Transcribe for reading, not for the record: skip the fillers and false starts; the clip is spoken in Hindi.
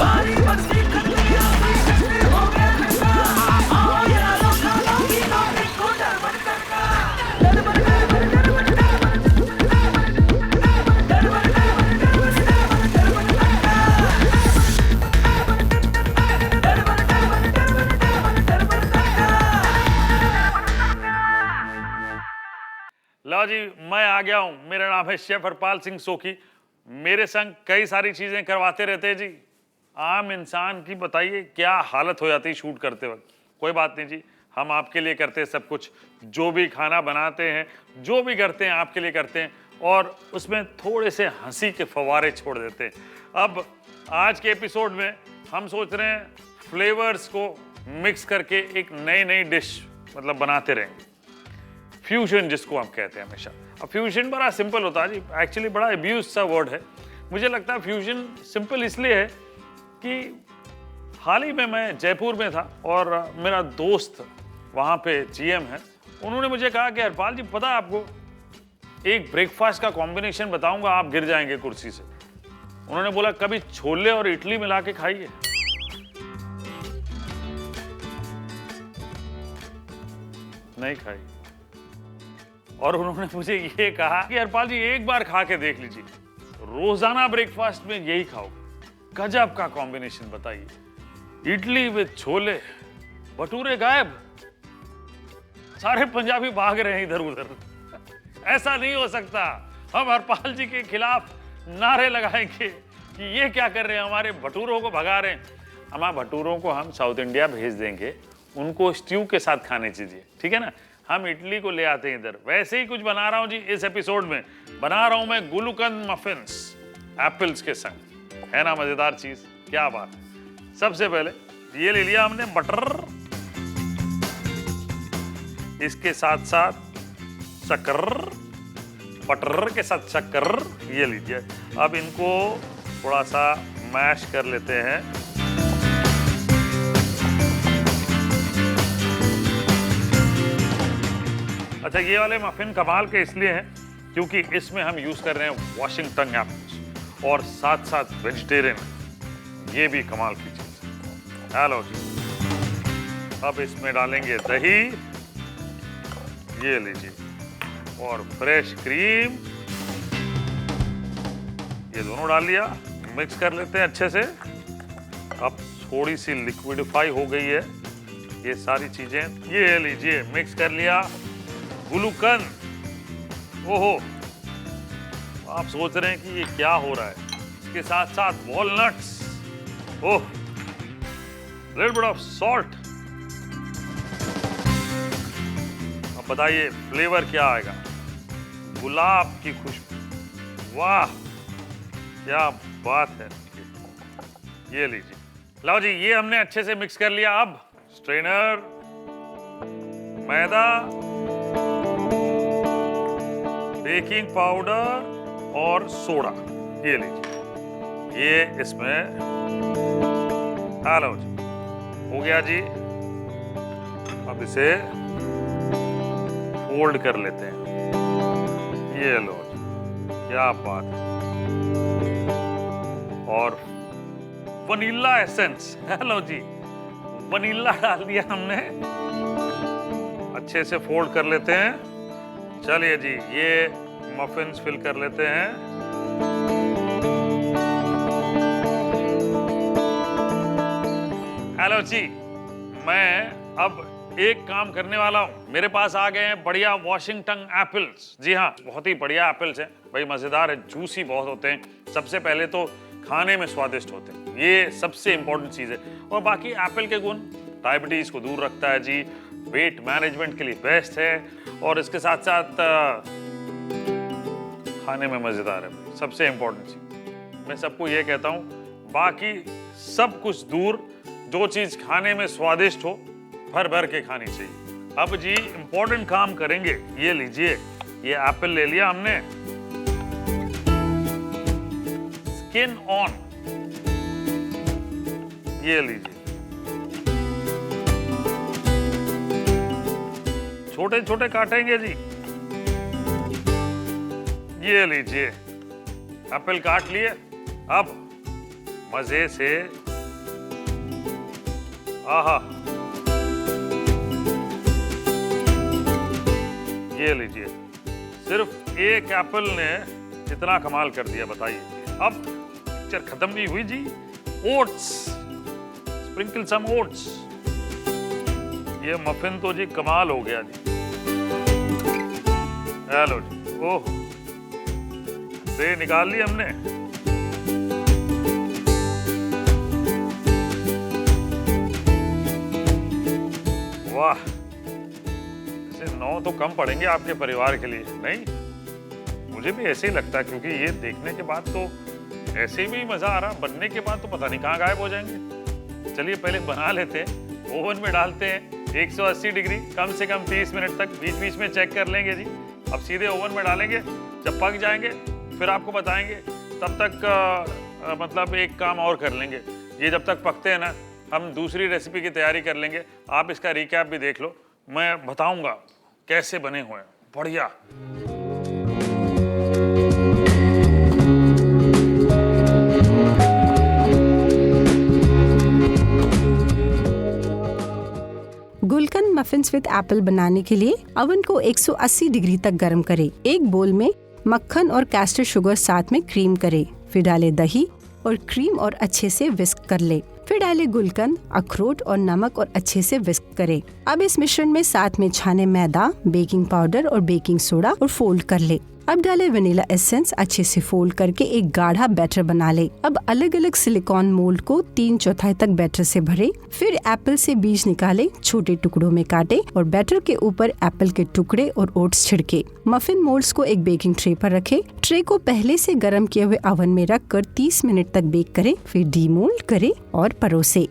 लो जी, मैं आ गया हूं। मेरा नाम है शेफ हरपाल सिंह सोखी। मेरे संग कई सारी चीजें करवाते रहते हैं जी। आम इंसान की बताइए क्या हालत हो जाती है शूट करते वक्त। कोई बात नहीं जी, हम आपके लिए करते हैं सब कुछ। जो भी खाना बनाते हैं, जो भी करते हैं आपके लिए करते हैं, और उसमें थोड़े से हंसी के फव्वारे छोड़ देते हैं। अब आज के एपिसोड में हम सोच रहे हैं फ्लेवर्स को मिक्स करके एक नई नई डिश मतलब बनाते रहेंगे। फ्यूजन जिसको हम कहते हैं हमेशा। अब फ्यूजन बड़ा सिंपल होता है जी, एक्चुअली बड़ा अब्यूज सा वर्ड है। मुझे लगता है फ्यूजन सिंपल इसलिए है कि हाल ही में मैं जयपुर में था और मेरा दोस्त वहाँ पे जीएम है। उन्होंने मुझे कहा कि हरपाल जी पता है आपको, एक ब्रेकफास्ट का कॉम्बिनेशन बताऊंगा, आप गिर जाएंगे कुर्सी से। उन्होंने बोला कभी छोले और इडली मिला के खाइए। नहीं खाई। और उन्होंने मुझे ये कहा कि हरपाल जी एक बार खा के देख लीजिए, रोजाना ब्रेकफास्ट में यही खाओ, गजब का कॉम्बिनेशन। बताइए, इडली विद छोले, भटूरे गायब, सारे पंजाबी भाग रहे हैं इधर उधर। ऐसा नहीं हो सकता। हम हरपाल जी के खिलाफ नारे लगाएंगे कि ये क्या कर रहे हैं, हमारे भटूरों को भगा रहे हैं। हमारे भटूरों को हम साउथ इंडिया भेज देंगे, उनको स्ट्यू के साथ खाने चाहिए, ठीक है ना। हम इडली को ले आते हैं इधर। वैसे ही कुछ बना रहा हूं जी इस एपिसोड में। बना रहा हूं मैं गुलकंद मफिन्स एप्पल्स के संग। है ना मजेदार चीज, क्या बात है। सबसे पहले ये ले लिया हमने बटर, इसके साथ साथ शक्कर, बटर के साथ शक्कर, ये लीजिए। अब इनको थोड़ा सा मैश कर लेते हैं। अच्छा, ये वाले मफिन कमाल के इसलिए हैं क्योंकि इसमें हम यूज कर रहे हैं वाशिंगटन एप्पल्स और साथ साथ वेजिटेरियन। ये भी कमाल की चीज है। हेलो जी। अब इसमें डालेंगे दही, ये लीजिए, और फ्रेश क्रीम, ये दोनों डाल लिया। मिक्स कर लेते हैं अच्छे से। अब थोड़ी सी लिक्विडिफाई हो गई है ये सारी चीजें। ये लीजिए, मिक्स कर लिया गुलकंद। ओहो, आप सोच रहे हैं कि ये क्या हो रहा है। इसके साथ साथ walnuts, oh, little bit of salt. अब बताइए फ्लेवर क्या आएगा। गुलाब की खुशबू, वाह क्या बात है। ये लीजिए, लाओ जी, ये हमने अच्छे से मिक्स कर लिया। अब स्ट्रेनर, मैदा, बेकिंग पाउडर और सोडा, ये लीजिए, ये इसमें। हेलो जी, हो गया जी। अब इसे फोल्ड कर लेते हैं। ये लो जी, क्या बात है। और वनीला एसेंस, हेलो जी, वनीला डाल दिया हमने। अच्छे से फोल्ड कर लेते हैं। चलिए जी, ये मफिन्स फिल कर लेते हैं। हेलो जी, मैं अब एक काम करने वाला हूं। मेरे पास आ गए हैं बढ़िया वाशिंगटन एप्पल्स। जी हाँ, बहुत ही बढ़िया एप्पल्स हैं भाई, मजेदार है, जूसी बहुत होते हैं। सबसे पहले तो खाने में स्वादिष्ट होते हैं, ये सबसे इंपॉर्टेंट चीज है। और बाकी एप्पल के गुण डायबिटीज को दूर रखता है जी, वेट मैनेजमेंट के लिए बेस्ट है, और इसके साथ साथ खाने में मजेदार है। सबसे इंपॉर्टेंट चीज मैं सबको ये कहता हूं, बाकी सब कुछ दूर, जो चीज खाने में स्वादिष्ट हो भर भर के खानी चाहिए। अब जी इंपॉर्टेंट काम करेंगे। ये लीजिए, ये एप्पल ले लिया हमने, स्किन ऑन, ये लीजिए, छोटे छोटे काटेंगे जी। ये लीजिए, एप्पल काट लिए। अब मजे से आहा, ये लीजिए, सिर्फ एक एप्पल ने इतना कमाल कर दिया, बताइए। अब पिक्चर खत्म नहीं हुई जी। Oats, sprinkle some oats. ये मफिन तो जी कमाल हो गया जी। हेलो जी, ओह, ट्रे निकाल ली हमने। वाह, 9 तो कम पड़ेंगे आपके परिवार के लिए, नहीं? मुझे भी ऐसे ही लगता है, क्योंकि ये देखने के बाद तो ऐसे भी मजा आ रहा, बनने के बाद तो पता नहीं कहाँ गायब हो जाएंगे। चलिए पहले बना लेते हैं, ओवन में डालते हैं 180 डिग्री, कम से कम 30 मिनट तक, बीच बीच में चेक कर लेंगे जी। अब सीधे ओवन में डालेंगे, जब पक जाएंगे फिर आपको बताएंगे। तब तक मतलब एक काम और कर लेंगे, ये जब तक पकते हैं ना, हम दूसरी रेसिपी की तैयारी कर लेंगे। आप इसका रिकैप भी देख लो, मैं बताऊंगा कैसे बने हुए हैं, बढ़िया। गुलकंद मफिन्स विद एप्पल बनाने के लिए ओवन को 180 डिग्री तक गर्म करें। एक बोल में मक्खन और कैस्टर शुगर साथ में क्रीम करें, फिर डालें दही और क्रीम और अच्छे से विस्क कर ले। फिर डालें गुलकंद, अखरोट और नमक और अच्छे से विस्क करें। अब इस मिश्रण में साथ में छाने मैदा, बेकिंग पाउडर और बेकिंग सोडा और फोल्ड कर ले। अब डालें वनीला एसेंस, अच्छे से फोल्ड करके एक गाढ़ा बैटर बना ले। अब अलग अलग सिलिकॉन मोल्ड को 3/4 तक बैटर से भरे। फिर एप्पल से बीज निकाले, छोटे टुकड़ों में काटे और बैटर के ऊपर एप्पल के टुकड़े और ओट्स छिड़के। मफिन मोल्ड्स को एक बेकिंग ट्रे पर रखे। ट्रे को पहले से गर्म किए हुए ओवन में रखकर 30 मिनट तक बेक करें, फिर डीमोल्ड करें और परोसे।